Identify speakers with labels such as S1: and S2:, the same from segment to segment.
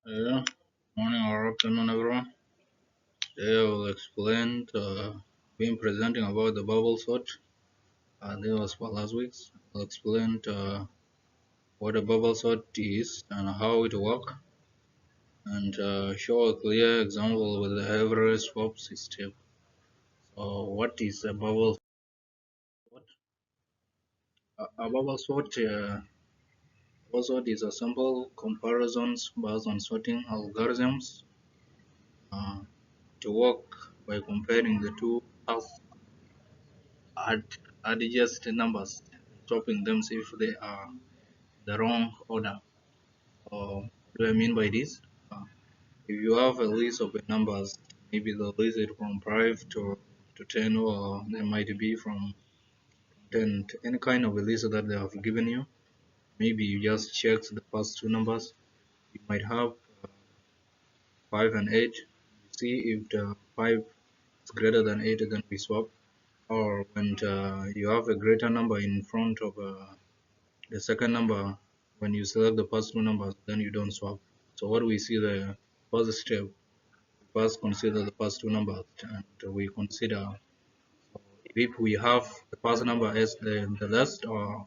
S1: Yeah, morning or afternoon, everyone. Today I will explain, been presenting about the bubble sort. This was for last week's. I'll explain what a bubble sort is and how it works, and show a clear example with the average swap system. So, what is a bubble sort? A bubble sort is a simple comparisons based on sorting algorithms uh, to work by comparing the two paths add adjust numbers, swapping them if they are the wrong order. What do I mean by this? Uh, if you have a list of the numbers, maybe the list is from 5 to 10, or they might be from 10 to any kind of a list that they have given you. Maybe you just check the first two numbers. You might have 5 and 8. See if the 5 is greater than 8, then we swap. Or when you have a greater number in front of the second number, when you select the first two numbers, then you don't swap. So what we see the first step, first consider the first two numbers, and we consider if we have the first number as the last or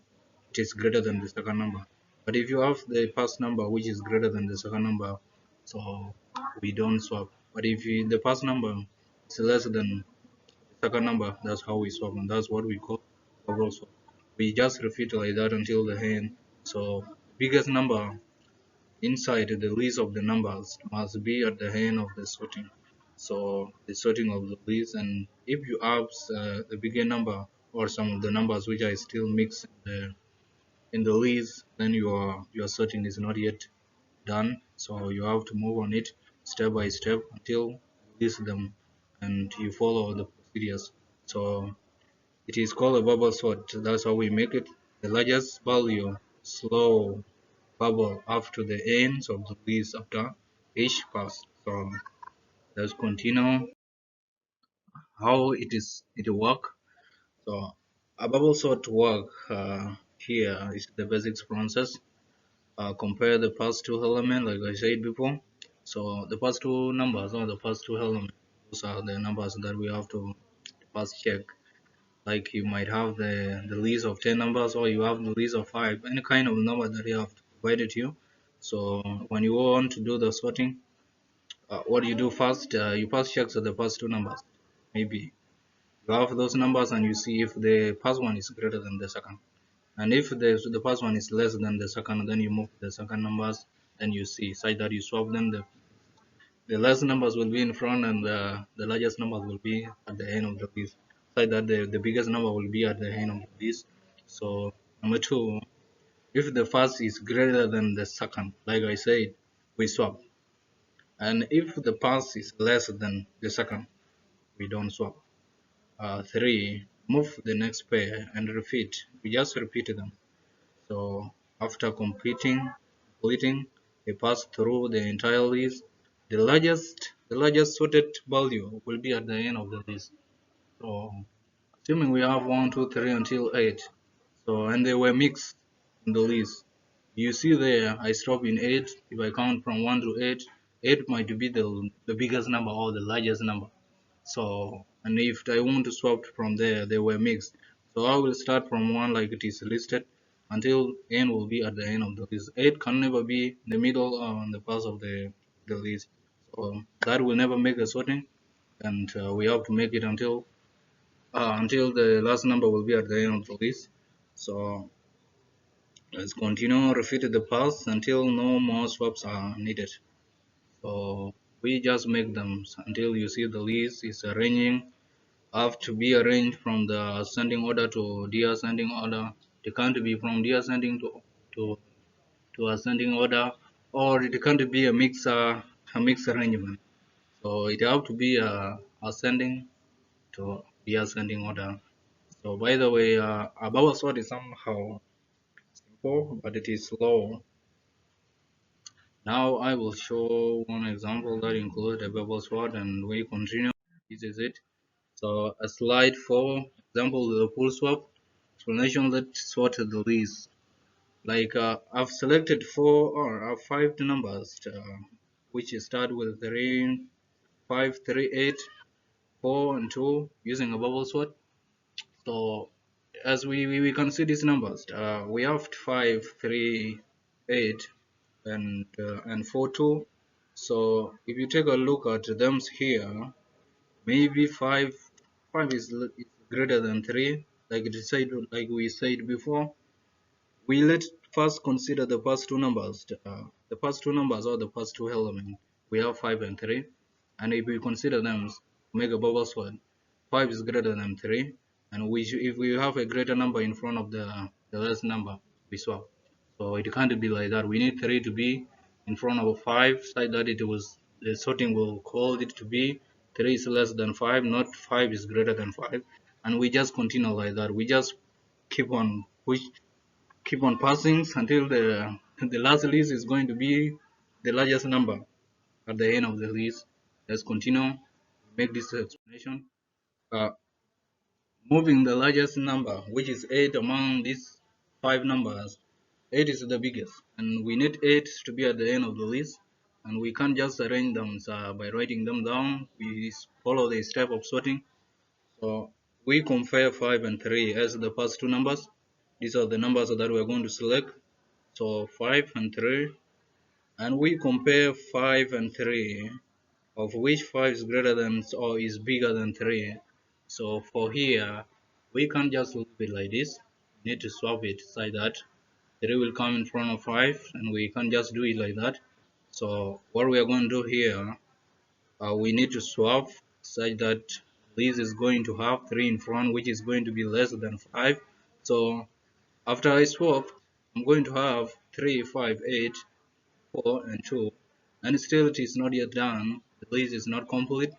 S1: it is greater than the second number. But if you have the first number which is greater than the second number, so we don't swap. But if the first number is less than the second number, that's how we swap, and that's what we call overall swap. We just repeat like that until the end. So biggest number inside the list of the numbers must be at the end of the sorting. So the sorting of the list, and if you have the bigger number or some of the numbers which are still mixed in the list, then your sorting is not yet done. So you have to move on it step by step until you list them and you follow the procedures. So it is called a bubble sort. That's how we make it. The largest value slow bubble after the ends of the list after each pass. So let's continue how it work. So a bubble sort work here is the basic process. Compare the first two elements like I said before. So the first two numbers or the first two elements, those are the numbers that we have to first check. Like you might have the list of 10 numbers or you have the list of 5, any kind of number that you have provided to you. So when you want to do the sorting, what you do first, you first check the first two numbers. Maybe you have those numbers and you see if the first one is greater than the second. And if the first one is less than the second, then you move the second numbers, then you see such that you swap them. The less numbers will be in front and the largest numbers will be at the end of the list. Such that the biggest number will be at the end of the list. So number two, if the first is greater than the second, like I said, we swap. And if the first is less than the second, we don't swap. Three, move the next pair and repeat. We just repeat them. So after completing a pass through the entire list, the largest sorted value will be at the end of the list. So assuming we have 1, 2, 3 until 8. So and they were mixed in the list. You see there I stop in 8. If I count from 1 to 8, 8 might be the biggest number or the largest number. So and if I want to swap from there, they were mixed. So I will start from 1 like it is listed until n will be at the end of the list. 8 can never be in the middle or on the pass of the list. So that will never make a sorting, and we have to make it until the last number will be at the end of the list. So let's continue repeat the pass until no more swaps are needed. So we just make them until you see the list is arranging have to be arranged from the ascending order to descending order. They can't be from descending to, to ascending order, or it can't be a mixed arrangement. So it have to be ascending to descending order. So by the way, a bubble sort is somehow simple, but it is slow. Now I will show one example that includes a bubble sort, and we continue. This is it. So a slide 4, example the full swap explanation. Let's sort the list. Like I've selected 4 or 5 numbers. which start with 3, 5, 3, 8, 4, and 2 using a bubble sort. So as we can see these numbers, we have 5, 3, 8, and 4, 2. So if you take a look at them here, maybe five is greater than 3, like we said before. We let first consider the first two numbers. The first two numbers are the first two elements. We have 5 and 3, and if we consider them, make a bubble sort. 5 is greater than 3, and if we have a greater number in front of the less number, we swap. So it can't be like that. We need 3 to be in front of 5, such that the sorting will call it to be 3 is less than 5, not 5 is greater than 5, and we just continue like that. We just keep on push keep on passing until the last list is going to be the largest number at the end of the list. Let's continue. Make this explanation. Uh, Moving the largest number, which is 8 among these 5 numbers. 8 is the biggest, and we need 8 to be at the end of the list. And we can't just arrange them by writing them down. We follow the step of sorting. So we compare 5 and 3 as the first two numbers. These are the numbers that we are going to select. So 5 and 3, and we compare 5 and 3, of which 5 is greater than or is bigger than 3. So for here, we can't just leave it like this. We need to swap it so that 3 will come in front of 5, and we can't just do it like that. So what we are going to do here, we need to swap such that this is going to have 3 in front, which is going to be less than 5. So after I swap, I'm going to have 3, 5, 8, 4, and 2, and still it is not yet done. The list is not complete.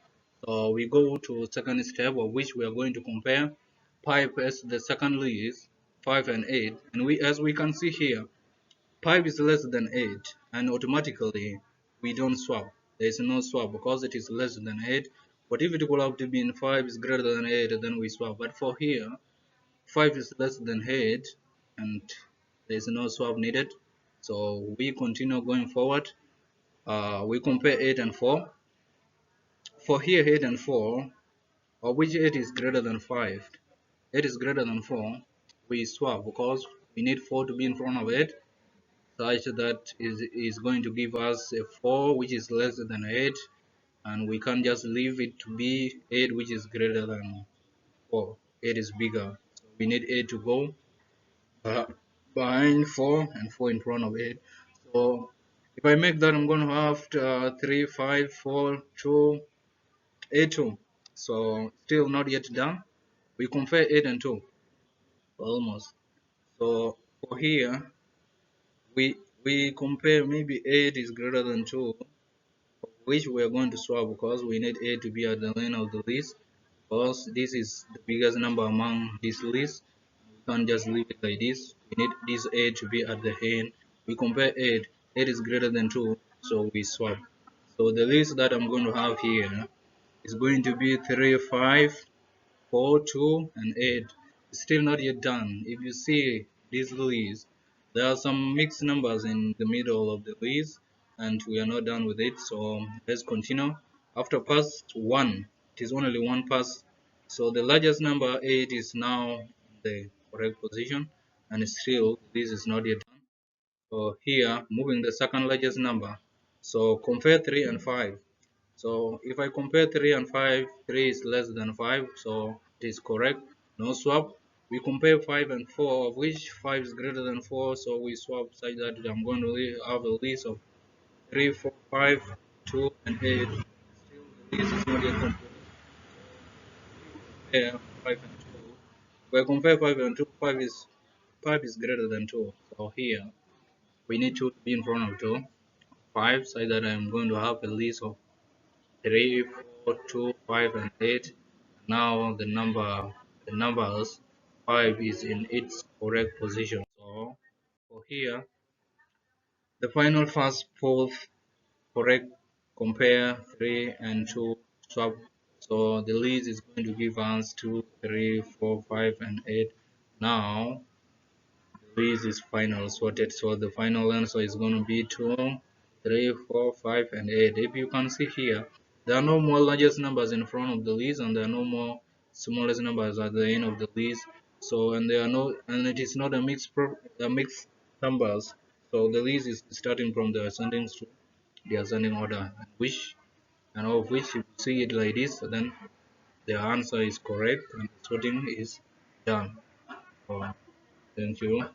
S1: So we go to second step, of which we are going to compare 5 as the second list, 5 and 8, and as we can see here, 5 is less than 8, and automatically we don't swap. There is no swap because it is less than 8. But if it will have to be in 5 is greater than 8, then we swap. But for here, 5 is less than 8, and there is no swap needed. So we continue going forward. We compare 8 and 4. For here, 8 and 4, of which 8 is greater than 5. 8 is greater than 4. We swap because we need 4 to be in front of 8, such that is going to give us a 4 which is less than 8, and we can't just leave it to be 8 which is greater than 4. 8 is bigger. So we need 8 to go uh, behind 4 and 4 in front of 8. So if I make that, I'm going to have 3, 5, 4, 2, 8, 2. So still not yet done. We compare 8 and 2 almost. So for here, we compare maybe 8 is greater than 2, which we are going to swap because we need 8 to be at the end of the list, because this is the biggest number among this list. We can't just leave it like this. We need this 8 to be at the end. We compare 8. 8 is greater than 2, so we swap. So the list that I'm going to have here is going to be 3, 5, 4, 2, and 8. It's still not yet done. If you see this list, there are some mixed numbers in the middle of the list, and we are not done with it. So let's continue. After pass 1, it is only one pass. So the largest number 8 is now in the correct position, and still this is not yet done. So here, moving the second largest number. So compare 3 and 5. So if I compare 3 and 5, 3 is less than 5, so it is correct. No swap. We compare 5 and 4, of which 5 is greater than 4, so we swap such that I'm going to have a list of 3, 4, 5, 2, and 8. Still, the list is not yet complete. Compare 5 and 2. If I compare 5 and 2, 5 is greater than 2. So here, we need 2 to be in front of 2. 5, so that I'm going to have a list of 3, 4, 2, 5, and 8. Now the numbers 5 is in its correct position. So for here, the final first fourth correct, compare 3 and 2, swap. So the list is going to give us 2, 3, 4, 5, and 8. Now the list is final sorted. So the final answer is going to be 2, 3, 4, 5, and 8. If you can see here, there are no more largest numbers in front of the list, and there are no more smallest numbers at the end of the list. So, and there are no, and it is not a a mixed numbers. So the list is starting from the ascending order, which and of which if you see it like this, then the answer is correct and the sorting is done. So, thank you.